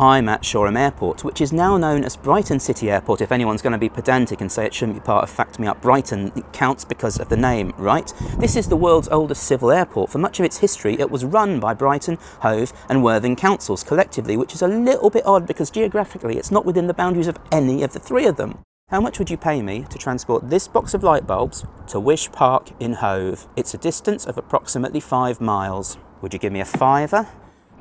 I'm at Shoreham Airport, which is now known as Brighton City Airport. If anyone's going to be pedantic and say it shouldn't be part of Fact Me Up Brighton, it counts because of the name, right? This is the world's oldest civil airport. For much of its history, it was run by Brighton, Hove and Worthing councils collectively, which is a little bit odd because geographically it's not within the boundaries of any of the three of them. How much would you pay me to transport this box of light bulbs to Wish Park in Hove? It's a distance of approximately 5 miles. Would you give me a fiver?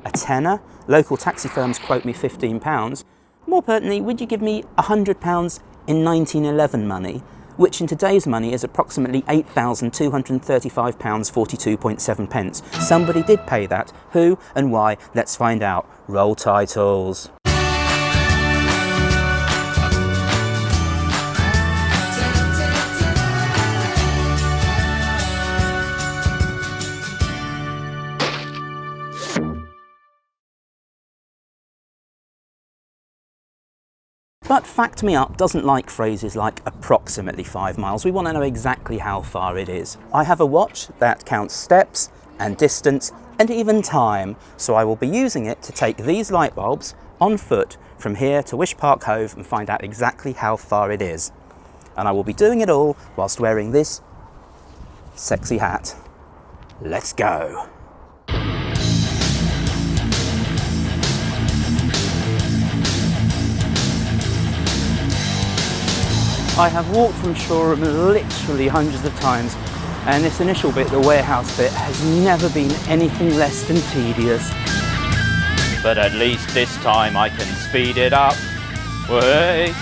A tenner? Local taxi firms quote me £15. More pertinently, would you give me £100 in 1911 money, which in today's money is approximately £8,235.42.7 pence? Somebody did pay that. Who and why? Let's find out. Roll titles. But Fact Me Up doesn't like phrases like approximately 5 miles. We want to know exactly how far it is. I have a watch that counts steps and distance and even time, so I will be using it to take these light bulbs on foot from here to Wish Park Hove and find out exactly how far it is. And I will be doing it all whilst wearing this sexy hat. Let's go. I have walked from Shoreham literally hundreds of times, and this initial bit, the warehouse bit, has never been anything less than tedious. But at least this time I can speed it up. Way.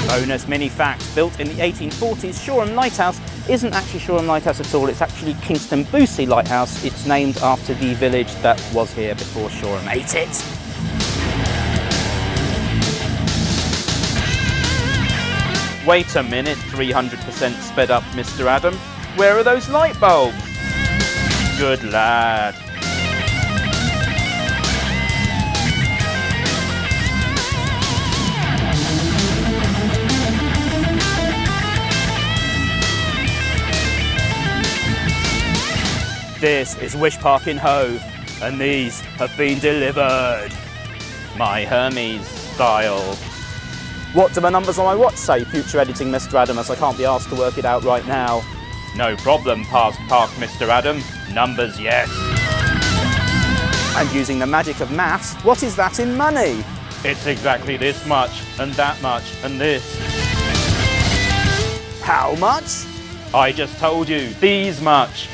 Bonus mini fact, built in the 1840s, Shoreham Lighthouse isn't actually Shoreham Lighthouse at all, it's actually Kingston Boosey Lighthouse. It's named after the village that was here before Shoreham ate it. Wait a minute, 300% sped up, Mr. Adam. Where are those light bulbs? Good lad. This is Wish Park in Hove, and these have been delivered. My Hermes style. What do the numbers on my watch say, future editing Mr. Adam, as I can't be asked to work it out right now? No problem, past park, Mr. Adam. Numbers, yes. And using the magic of maths, what is that in money? It's exactly this much, and that much, and this. How much? I just told you, these much.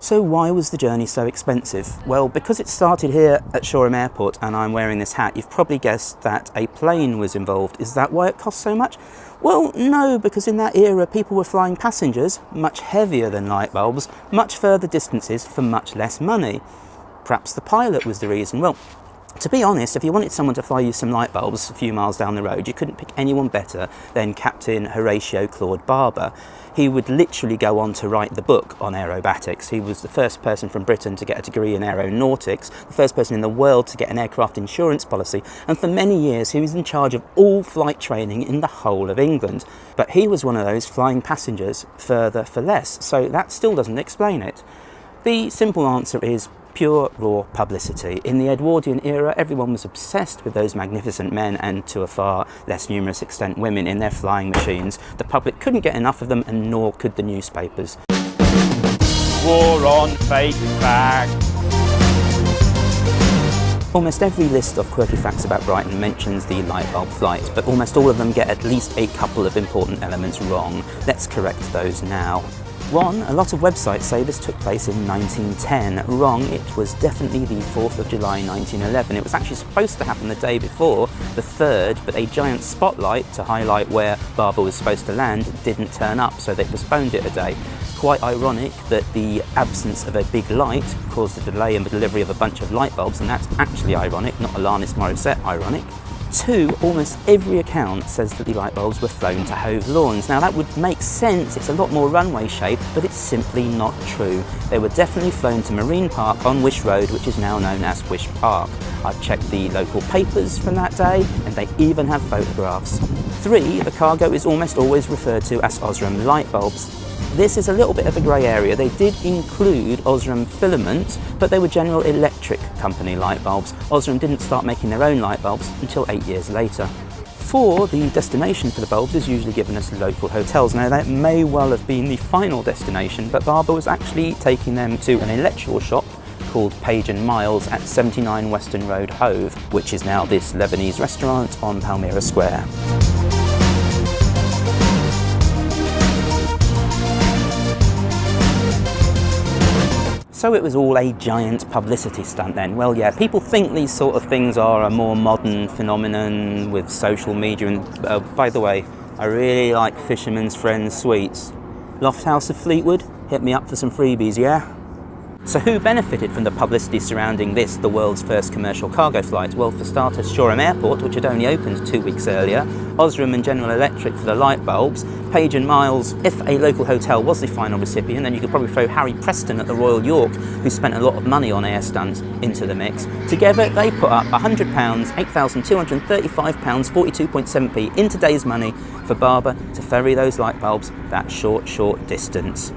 So why was the journey so expensive? Well, because it started here at Shoreham Airport and I'm wearing this hat, you've probably guessed that a plane was involved. Is that why it cost so much? Well, no, because in that era people were flying passengers, much heavier than light bulbs, much further distances for much less money. Perhaps the pilot was the reason. Well, to be honest, if you wanted someone to fly you some light bulbs a few miles down the road, you couldn't pick anyone better than Captain Horatio Claude Barber. He would literally go on to write the book on aerobatics. He was the first person from Britain to get a degree in aeronautics, the first person in the world to get an aircraft insurance policy, and for many years he was in charge of all flight training in the whole of England. But he was one of those flying passengers further for less, so that still doesn't explain it. The simple answer is pure raw publicity. In the Edwardian era, everyone was obsessed with those magnificent men and, to a far less numerous extent, women in their flying machines. The public couldn't get enough of them, and nor could the newspapers. War on fake facts. Almost every list of quirky facts about Brighton mentions the light bulb flight, but almost all of them get at least a couple of important elements wrong. Let's correct those now. 1. A lot of websites say this took place in 1910. Wrong, it was definitely the 4th of July 1911. It was actually supposed to happen the day before, the 3rd, but a giant spotlight to highlight where Barber was supposed to land didn't turn up, so they postponed it a day. Quite ironic that the absence of a big light caused a delay in the delivery of a bunch of light bulbs, and that's actually ironic, not Alanis Morissette ironic. 2, almost every account says that the light bulbs were flown to Hove Lawns. Now that would make sense, it's a lot more runway shaped, but it's simply not true. They were definitely flown to Marine Park on Wish Road, which is now known as Wish Park. I've checked the local papers from that day, and they even have photographs. 3, the cargo is almost always referred to as Osram light bulbs. This is a little bit of a grey area. They did include Osram filament, but they were General Electric Company light bulbs. Osram didn't start making their own light bulbs until 8 years later. 4, the destination for the bulbs is usually given as local hotels. Now that may well have been the final destination, but Barber was actually taking them to an electrical shop called Page & Miles at 79 Western Road, Hove, which is now this Lebanese restaurant on Palmyra Square. So it was all a giant publicity stunt then. Well, yeah, people think these sort of things are a more modern phenomenon with social media. And by the way, I really like Fisherman's Friends sweets. Loft House of Fleetwood, hit me up for some freebies, yeah? So who benefited from the publicity surrounding this, the world's first commercial cargo flight? Well, for starters, Shoreham Airport, which had only opened 2 weeks earlier, Osram and General Electric for the light bulbs, Page & Miles, if a local hotel was the final recipient, then you could probably throw Harry Preston at the Royal York, who spent a lot of money on air stunts, into the mix. Together, they put up £100, £8,235, 42.7p in today's money for Barber to ferry those light bulbs that short distance.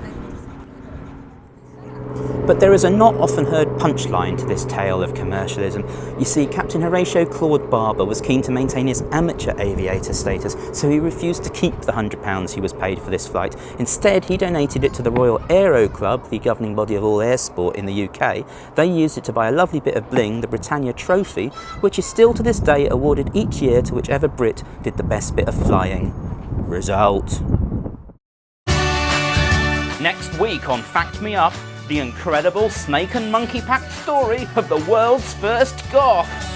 But there is a not often heard punchline to this tale of commercialism. You see, Captain Horatio Claude Barber was keen to maintain his amateur aviator status, so he refused to keep the £100 he was paid for this flight. Instead, he donated it to the Royal Aero Club, the governing body of all air sport in the UK. They used it to buy a lovely bit of bling, the Britannia Trophy, which is still to this day awarded each year to whichever Brit did the best bit of flying. Result. Next week on Fact Me Up, the incredible snake and monkey packed story of the world's first goth.